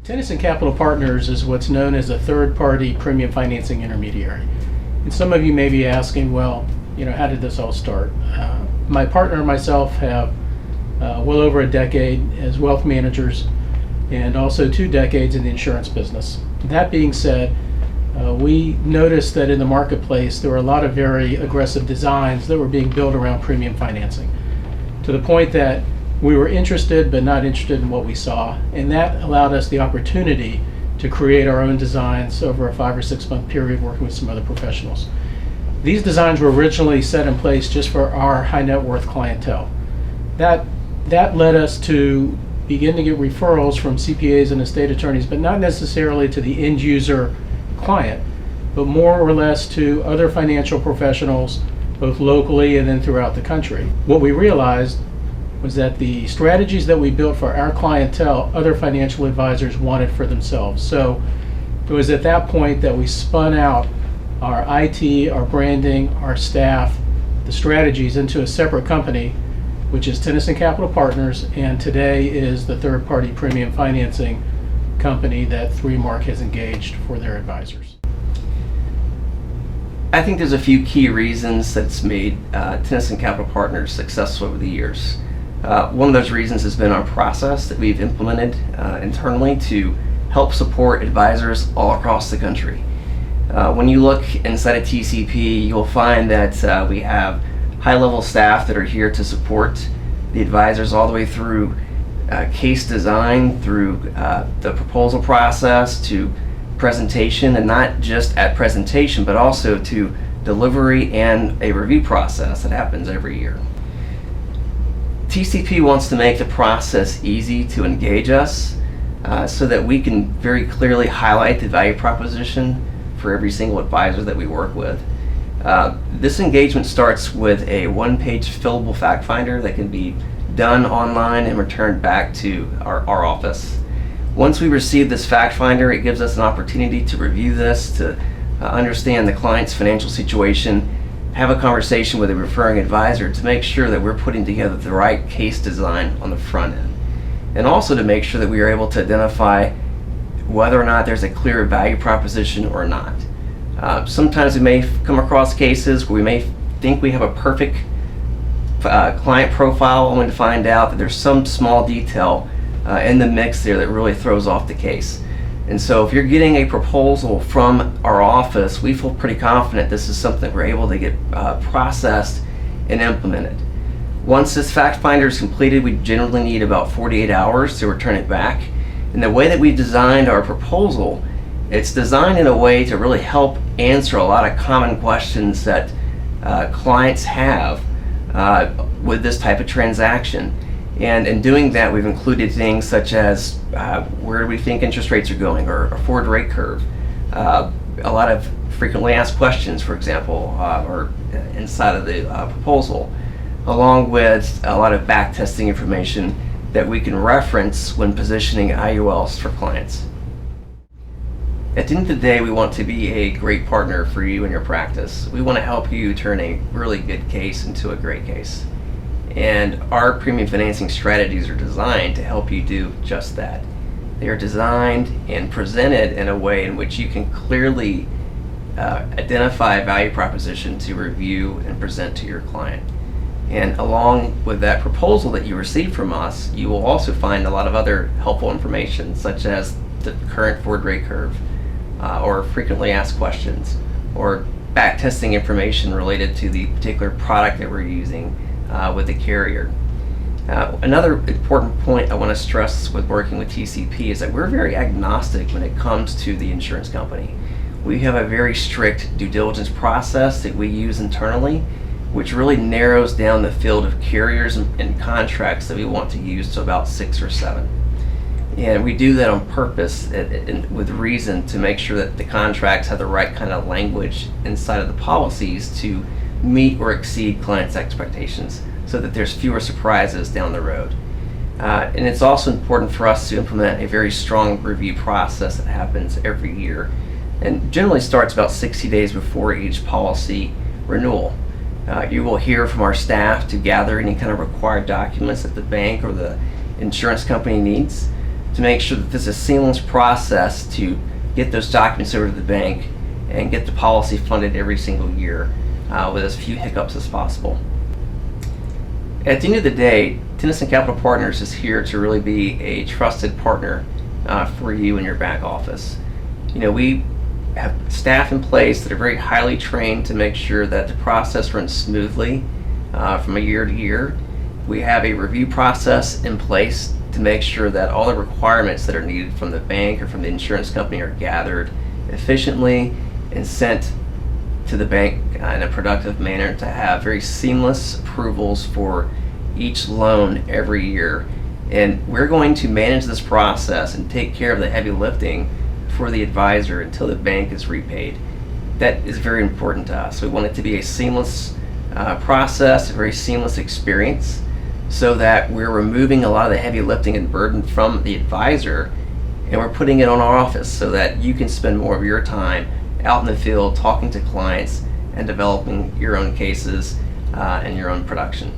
Tennyson Capital Partners is what's known as a third-party premium financing intermediary. And some of you may be asking, well, how did this all start? My partner and myself have well over a decade as wealth managers and also 2 decades in the insurance business. That being said, we noticed that in the marketplace there were a lot of very aggressive designs that were being built around premium financing, to the point that we were interested but not interested in what we saw, and that allowed us the opportunity to create our own designs over a 5 or 6 month period working with some other professionals. These designs were originally set in place just for our high net worth clientele. That led us to begin to get referrals from CPAs and estate attorneys, but not necessarily to the end user client, but more or less to other financial professionals, both locally and then throughout the country. What we realized was that the strategies that we built for our clientele, other financial advisors wanted for themselves. So it was at that point that we spun out our IT, our branding, our staff, the strategies into a separate company, which is Tennyson Capital Partners, and today is the third-party premium financing company that 3Mark has engaged for their advisors. I think there's a few key reasons that's made Tennyson Capital Partners successful over the years. One of those reasons has been our process that we've implemented internally to help support advisors all across the country. When you look inside of TCP, you'll find that we have high-level staff that are here to support the advisors all the way through case design, through the proposal process, to presentation, and not just at presentation, but also to delivery and a review process that happens every year. TCP wants to make the process easy to engage us so that we can very clearly highlight the value proposition for every single advisor that we work with. This engagement starts with a 1-page fillable fact finder that can be done online and returned back to our office. Once we receive this fact finder, it gives us an opportunity to review this, to understand the client's financial situation, have a conversation with a referring advisor to make sure that we're putting together the right case design on the front end, and also to make sure that we are able to identify whether or not there's a clear value proposition or not. Sometimes we may come across cases where we may think we have a perfect client profile, only to find out that there's some small detail in the mix there that really throws off the case. And so if you're getting a proposal from our office, we feel pretty confident this is something we're able to get processed and implemented. Once this fact finder is completed, we generally need about 48 hours to return it back. And the way that we've designed our proposal, it's designed in a way to really help answer a lot of common questions that clients have with this type of transaction. And in doing that, we've included things such as where do we think interest rates are going, or a forward rate curve, a lot of frequently asked questions, for example, or inside of the proposal, along with a lot of back testing information that we can reference when positioning IULs for clients. At the end of the day, we want to be a great partner for you and your practice. We want to help you turn a really good case into a great case. And our premium financing strategies are designed to help you do just that. They are designed and presented in a way in which you can clearly identify a value proposition to review and present to your client. And along with that proposal that you receive from us, you will also find a lot of other helpful information, such as the current forward rate curve, or frequently asked questions, or back testing information related to the particular product that we're using with the carrier. Another important point I want to stress with working with TCP is that we're very agnostic when it comes to the insurance company. We have a very strict due diligence process that we use internally, which really narrows down the field of carriers and contracts that we want to use to about 6 or 7. And we do that on purpose and with reason to make sure that the contracts have the right kind of language inside of the policies to meet or exceed clients' expectations, so that there's fewer surprises down the road. And it's also important for us to implement a very strong review process that happens every year, and generally starts about 60 days before each policy renewal. You will hear from our staff to gather any kind of required documents that the bank or the insurance company needs. to make sure that this is a seamless process to get those documents over to the bank and get the policy funded every single year with as few hiccups as possible. At the end of the day, Tennyson Capital Partners is here to really be a trusted partner for you and your back office. We have staff in place that are very highly trained to make sure that the process runs smoothly from a year to year. We have a review process in place to make sure that all the requirements that are needed from the bank or from the insurance company are gathered efficiently and sent to the bank in a productive manner to have very seamless approvals for each loan every year. And we're going to manage this process and take care of the heavy lifting for the advisor until the bank is repaid. That is very important to us. We want it to be a seamless process, a very seamless experience, so that we're removing a lot of the heavy lifting and burden from the advisor, and we're putting it on our office so that you can spend more of your time out in the field talking to clients and developing your own cases and your own production.